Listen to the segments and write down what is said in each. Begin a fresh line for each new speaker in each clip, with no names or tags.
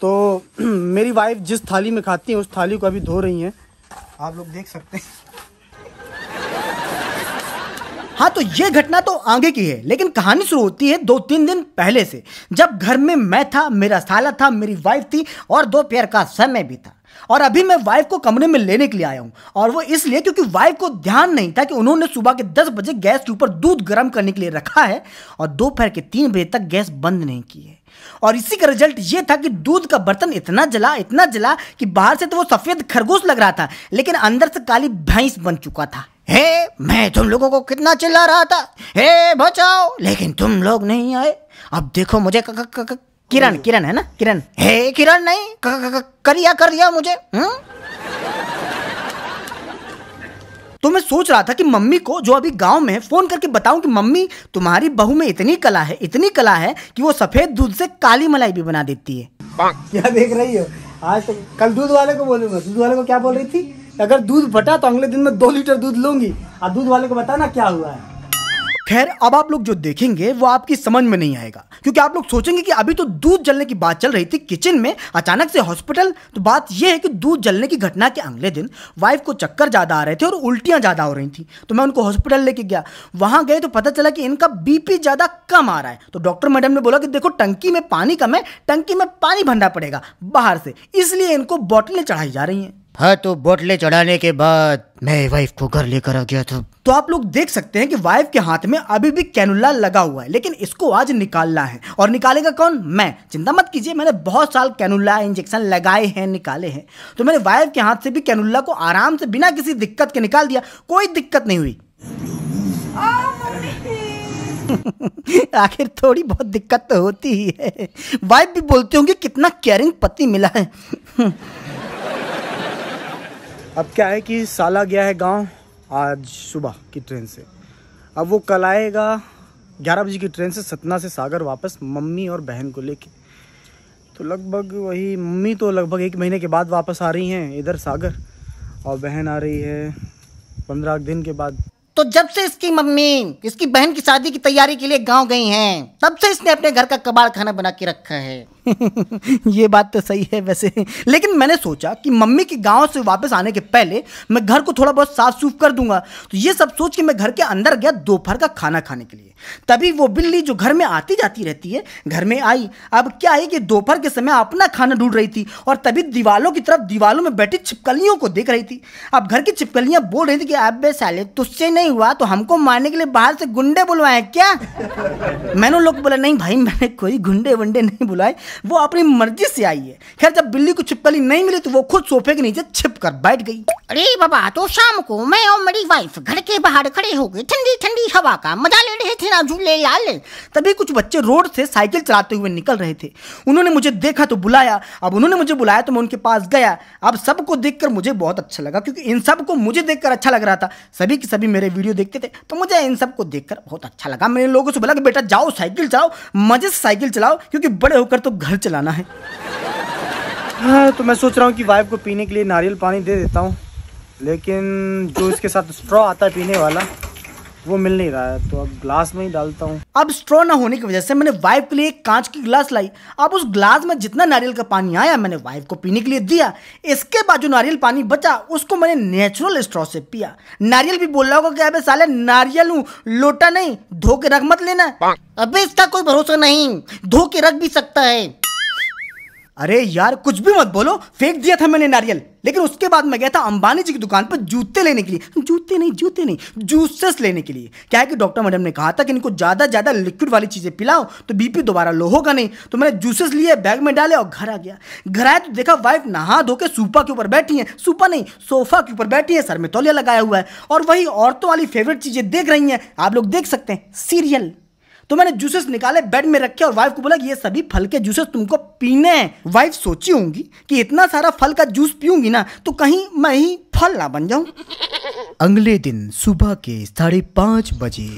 तो मेरी वाइफ जिस थाली में खाती है उस थाली को अभी धो रही हैं, आप लोग देख सकते हैं।
हाँ, तो ये घटना तो आगे की है, लेकिन कहानी शुरू होती है 2-3 दिन पहले से, जब घर में मैं था, मेरा साला था, मेरी वाइफ थी और दोपहर का समय भी था। और अभी मैं वाइफ को कमरे में लेने के लिए आया हूँ, और वो इसलिए क्योंकि वाइफ को ध्यान नहीं था कि उन्होंने सुबह के 10 बजे गैस के ऊपर दूध गर्म करने के लिए रखा है और दोपहर के 3 बजे तक गैस बंद नहीं की है। और इसी का रिजल्ट ये था कि दूध का बर्तन इतना जला कि बाहर से तो वो सफेद खरगोश लग रहा था, लेकिन अंदर से काली भैंस बन चुका था। हे, मैं तुम लोगों को कितना चिल्ला रहा था, हे बचाओ, लेकिन तुम लोग नहीं आए। अब देखो मुझे किरण है ना, किरण, हे किरण नहीं, कर दिया मुझे। तो मैं सोच रहा था कि मम्मी को, जो अभी गांव में है, फोन करके बताऊं कि मम्मी, तुम्हारी बहू में इतनी कला है कि वो सफेद दूध से काली मलाई भी बना देती है।
क्या देख रही हो? आज तो कल दूध वाले को बोलूंगा। दूध वाले को क्या बोल रही थी? अगर दूध फटा तो अगले दिन में 2 लीटर दूध लूंगी। और दूध वाले को बताना क्या हुआ है।
खैर, अब आप लोग जो देखेंगे वो आपकी समझ में नहीं आएगा, क्योंकि आप लोग सोचेंगे कि अभी तो दूध जलने की बात चल रही थी किचन में, अचानक से हॉस्पिटल। तो बात यह है कि दूध जलने की घटना के अगले दिन वाइफ को चक्कर ज्यादा आ रहे थे और उल्टियां ज्यादा हो रही थी। तो मैं उनको हॉस्पिटल लेके गया। वहां गए तो पता चला कि इनका बीपी ज्यादा कम आ रहा है। तो डॉक्टर मैडम ने बोला कि देखो, टंकी में पानी कम है, टंकी में पानी भरना पड़ेगा बाहर से, इसलिए इनको बोतलें चढ़ाई जा रही हैं।
हाँ, तो बोतलें चढ़ाने के बाद मैं वाइफ को घर लेकर आ गया था।
तो आप लोग देख सकते हैं कि वाइफ के हाथ में अभी भी कैनुला लगा हुआ है, लेकिन इसको आज निकालना है। और निकालेगा कौन? मैं। चिंता मत कीजिए, मैंने बहुत साल कैनुला इंजेक्शन लगाए हैं, निकाले हैं। तो मैंने वाइफ के हाथ से भी कैनुला को आराम से बिना किसी दिक्कत के निकाल दिया, कोई दिक्कत नहीं हुई। आखिर थोड़ी बहुत दिक्कत तो होती ही है। वाइफ भी बोलती होंगी कितना केयरिंग पति मिला है।
अब क्या है कि साला गया है गांव आज सुबह की ट्रेन से। अब वो कल आएगा 11 बजे की ट्रेन से सतना से सागर वापस, मम्मी और बहन को लेके। तो लगभग वही, मम्मी तो लगभग 1 महीने के बाद वापस आ रही हैं इधर सागर, और बहन आ रही है 15 दिन के बाद।
तो जब से इसकी मम्मी इसकी बहन की शादी की तैयारी के लिए गांव गई हैं, तब से इसने अपने घर का कबाड़ खाना बना के रखा है।
ये बात तो सही है वैसे, लेकिन मैंने सोचा कि मम्मी के गांव से वापस आने के पहले मैं घर को थोड़ा बहुत साफ सूफ कर दूंगा। तो ये सब सोच के मैं घर के अंदर गया दोपहर का खाना खाने के लिए। तभी वो बिल्ली जो घर में आती जाती रहती है, घर में आई। अब क्या है कि दोपहर के समय अपना खाना ढूंढ रही थी, और तभी दीवालों में बैठी छिपकलियों को देख रही थी। अब घर की छिपकलियां बोल रही थी कि अबे साले, तुझसे नहीं हुआ तो हमको मारने के लिए बाहर से गुंडे बुलवाए क्या? मैंने उन लोग को बोला, नहीं भाई, मैंने कोई गुंडे वंडे नहीं बुलाए, वो अपनी मर्जी से आई है। खैर, जब बिल्ली को छिपकली नहीं मिली तो वो खुद सोफे के नीचे छिप कर बैठ गई।
अरे बाबा, तो शाम को मैं और मेरी वाइफ घर के बाहर खड़े हो गए, ठंडी ठंडी हवा का मजा ले रहे थे ना झूले लाल।
तभी कुछ बच्चे रोड से साइकिल चलाते हुए निकल रहे थे। उन्होंने मुझे देखा तो बुलाया। अब उन्होंने मुझे बुलाया तो मैं उनके पास गया। अब सबको देखकर मुझे बहुत अच्छा लगा, क्योंकि इन सबको मुझे देखकर अच्छा लग रहा था। सभी के सभी मेरे वीडियो देखते थे, तो मुझे इन सबको देखकर बहुत अच्छा लगा। मैंने लोगों से बोला कि बेटा जाओ साइकिल चलाओ, मजे से साइकिल चलाओ, क्योंकि बड़े होकर तो घर चलाना है।
हाँ, तो मैं सोच रहा हूँ कि वाइफ को पीने के लिए नारियल पानी दे देता हूँ, लेकिन जो इसके साथ स्ट्रॉ आता है पीने वाला, वो मिल नहीं रहा है, तो अब ग्लास में ही डालता हूँ।
अब स्ट्रॉ ना होने की वजह से मैंने वाइफ के लिए एक कांच की गिलास लाई। अब उस ग्लास में जितना नारियल का पानी आया मैंने वाइफ को पीने के लिए दिया। इसके बाद जो नारियल पानी बचा उसको मैंने नेचुरल स्ट्रॉ से पिया। नारियल भी बोल रहा होगा कि अबे साले नारियल हूँ, लोटा नहीं, धो के रख मत लेना।
अबे इसका कोई भरोसा नहीं, धो के रख भी सकता है।
अरे यार, कुछ भी मत बोलो, फेंक दिया था मैंने नारियल। लेकिन उसके बाद मैं गया था अंबानी जी की दुकान पर जूते लेने के लिए। जूते नहीं, जूसेस लेने के लिए। क्या है कि डॉक्टर मैडम ने कहा था कि इनको ज्यादा लिक्विड वाली चीजें पिलाओ तो बीपी दोबारा लो होगा नहीं। तो मैंने जूसेस लिए, बैग में डाले और घर आ गया। घर आया तो देखा वाइफ नहा धो के सोफा के ऊपर बैठी है। सोफा के ऊपर बैठी है, सर में तौलिया लगाया हुआ है, और वही औरतों वाली फेवरेट चीजें देख रही हैं। आप लोग देख सकते हैं, सीरियल। तो मैंने जूसेस निकाले, बेड में रखे और वाइफ को बोला कि ये सभी फल के जूसेस तुमको पीने हैं। वाइफ सोची होंगी कि इतना सारा फल का जूस पीऊंगी ना तो कहीं मैं ही फल ना बन जाऊं।
अगले दिन सुबह के 5:30 बजे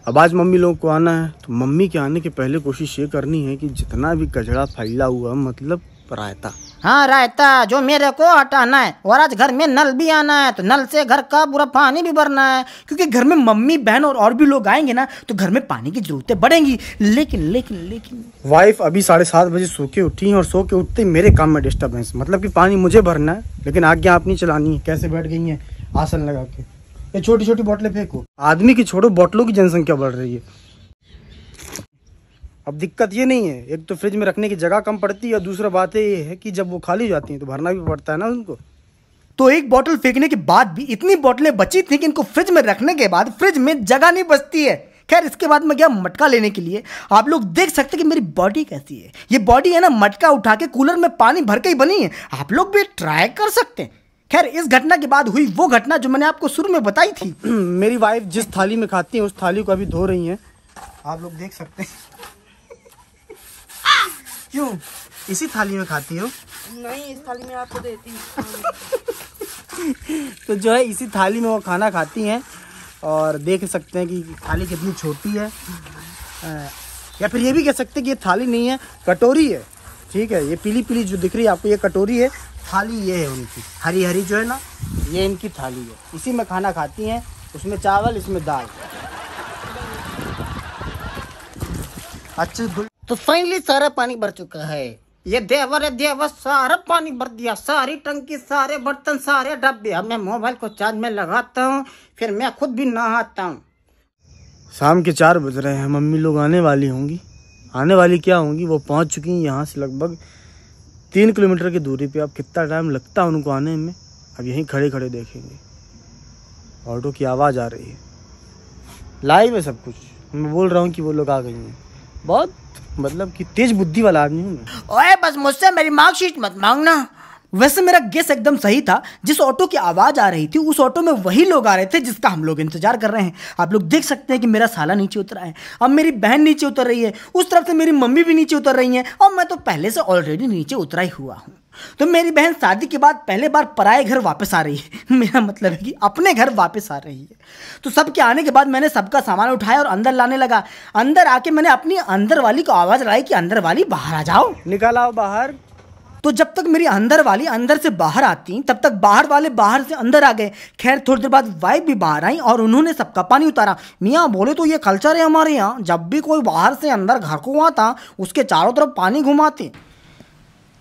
अब आज मम्मी लोगों को आना है, तो मम्मी के आने के पहले कोशिश ये करनी है कि जितना भी कचरा फैला हुआ, मतलब रायता,
हाँ रायता जो मेरे को हटाना है। और आज घर में नल भी आना है, तो नल से घर का पूरा पानी भी भरना है,
क्योंकि घर में मम्मी बहन और भी लोग आएंगे ना, तो घर में पानी की जरूरतें बढ़ेंगी। लेकिन
वाइफ अभी 7:30 बजे सो के उठी हैं और सो के उठते ही मेरे काम में डिस्टर्बेंस, मतलब कि पानी मुझे भरना है लेकिन आज्ञा अपनी चलानी है। कैसे बैठ गई हैं आसन लगा के, ये छोटी छोटी बोतलें फेंको। आदमी की छोड़ो, बोतलों की जनसंख्या बढ़ रही है। अब दिक्कत ये नहीं है, एक तो फ्रिज में रखने की जगह कम पड़ती है और दूसरा बात ये है कि जब वो खाली हो जाती हैं तो भरना भी पड़ता है ना उनको।
तो एक बोतल फेंकने के बाद भी इतनी बोतलें बची थी कि इनको फ्रिज में रखने के बाद फ्रिज में जगह नहीं बचती है। खैर इसके बाद मैं गया मटका लेने के लिए। आप लोग देख सकते हैं कि मेरी बॉडी कैसी है। ये बॉडी है ना, मटका उठा के कूलर में पानी भर के ही बनी है। आप लोग भी ट्राई कर सकते हैं। खैर इस घटना के बाद हुई वो घटना जो मैंने आपको शुरू में बताई थी।
मेरी वाइफ जिस थाली में खाती है उस थाली को अभी धो रही हैं, आप लोग देख सकते हैं। क्यों इसी थाली में खाती हो?
नहीं, इस थाली में आपको देती हूँ।
तो जो है इसी थाली में वो खाना खाती हैं और देख सकते हैं कि थाली कितनी छोटी है। या फिर ये भी कह सकते हैं कि ये थाली नहीं है, कटोरी है। ठीक है, ये पीली पीली जो दिख रही है आपको, ये कटोरी है। थाली ये है उनकी, हरी हरी जो है ना, ये इनकी थाली है। इसी में खाना खाती हैं, उसमें चावल, इसमें दाल। अच्छा,
तो फाइनली सारा पानी भर चुका है। ये देवर है देवर, सारा पानी भर दिया, सारी टंकी, सारे बर्तन, सारे डब्बे। अब मैं मोबाइल को चार्ज में लगाता हूँ, फिर मैं खुद भी नहाता हूँ।
शाम के 4 बज रहे हैं, मम्मी लोग आने वाली होंगी। आने वाली क्या होंगी, वो पहुंच चुकी हैं यहाँ से लगभग 3 किलोमीटर की दूरी पे। अब कितना टाइम लगता है उनको आने में, अब यहीं खड़े खड़े देखेंगे। ऑटो की आवाज़ आ रही है, लाइव है सब कुछ। मैं बोल रहा हूँ कि वो लोग आ गई हैं। बहुत मतलब कि तेज बुद्धि वाला आदमी हूँ मैं।
ओए बस मुझसे मेरी मार्कशीट मत मांगना।
वैसे मेरा गेस एकदम सही था। जिस ऑटो की आवाज आ रही थी उस ऑटो में वही लोग आ रहे थे जिसका हम लोग इंतजार कर रहे हैं। आप लोग देख सकते हैं कि मेरा साला नीचे उतरा है, अब मेरी बहन नीचे उतर रही है, उस तरफ से मेरी मम्मी भी नीचे उतर रही हैं और मैं तो पहले से ऑलरेडी नीचे उतरा ही हुआ हूँ। तो मेरी बहन शादी के बाद पहले बार पराए घर वापस आ रही है। मेरा मतलब है कि अपने घर वापस आ रही है। तो सबके आने के बाद मैंने सबका सामान उठाया और अंदर लाने लगा। अंदर आके मैंने अपनी अंदर वाली को आवाज़ लगाई कि अंदर वाली बाहर आ जाओ,
निकल आओ बाहर।
तो जब तक मेरी अंदर वाली अंदर से बाहर आती तब तक बाहर वाले बाहर से अंदर आ गए। खैर थोड़ी देर बाद वाइफ भी बाहर आई और उन्होंने सबका पानी उतारा। मियाँ बोले तो ये कल्चर है हमारे यहाँ, जब भी कोई बाहर से अंदर घर को आता उसके चारों तरफ पानी घुमाते।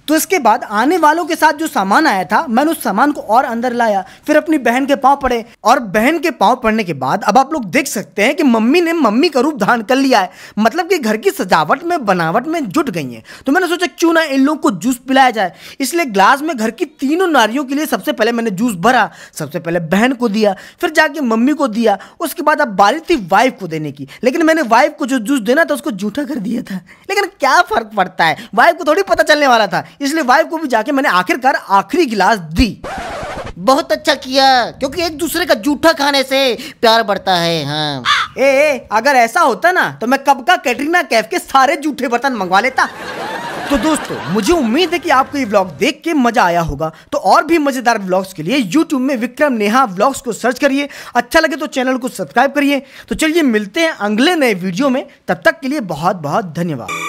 तो इसके बाद आने वालों के साथ जो सामान आया था मैंने उस सामान को और अंदर लाया, फिर अपनी बहन के पांव पड़े और बहन के पांव पड़ने के बाद अब आप लोग देख सकते हैं कि मम्मी ने मम्मी का रूप धारण कर लिया है, मतलब कि घर की सजावट में बनावट में जुट गई है। तो मैंने सोचा क्यों ना इन लोगों को जूस पिलाया जाए, इसलिए ग्लास में घर की तीनों नारियों के लिए सबसे पहले मैंने जूस भरा। सबसे पहले बहन को दिया, फिर जाके मम्मी को दिया, उसके बाद अब बारी थी वाइफ को देने की। लेकिन मैंने वाइफ को जो जूस देना था उसको जूठा कर दिया था। लेकिन क्या फर्क पड़ता है, वाइफ को थोड़ी पता चलने वाला था, इसलिए वाइफ को भी जाके मैंने आखिरकार आखिरी गिलास दी।
बहुत अच्छा किया, क्योंकि एक दूसरे का जूठा खाने से प्यार बढ़ता है। हाँ
अगर ऐसा होता ना तो मैं कब का कैटरीना कैफ के सारे जूठे बर्तन मंगवा लेता। तो दोस्तों मुझे उम्मीद है कि आपको ये व्लॉग देख के मजा आया होगा। तो और भी मजेदार व्लॉग्स के लिए YouTube में विक्रम नेहा व्लॉग्स को सर्च करिए। अच्छा लगे तो चैनल को सब्सक्राइब करिए। तो चलिए मिलते हैं अगले नए वीडियो में, तब तक के लिए बहुत बहुत धन्यवाद।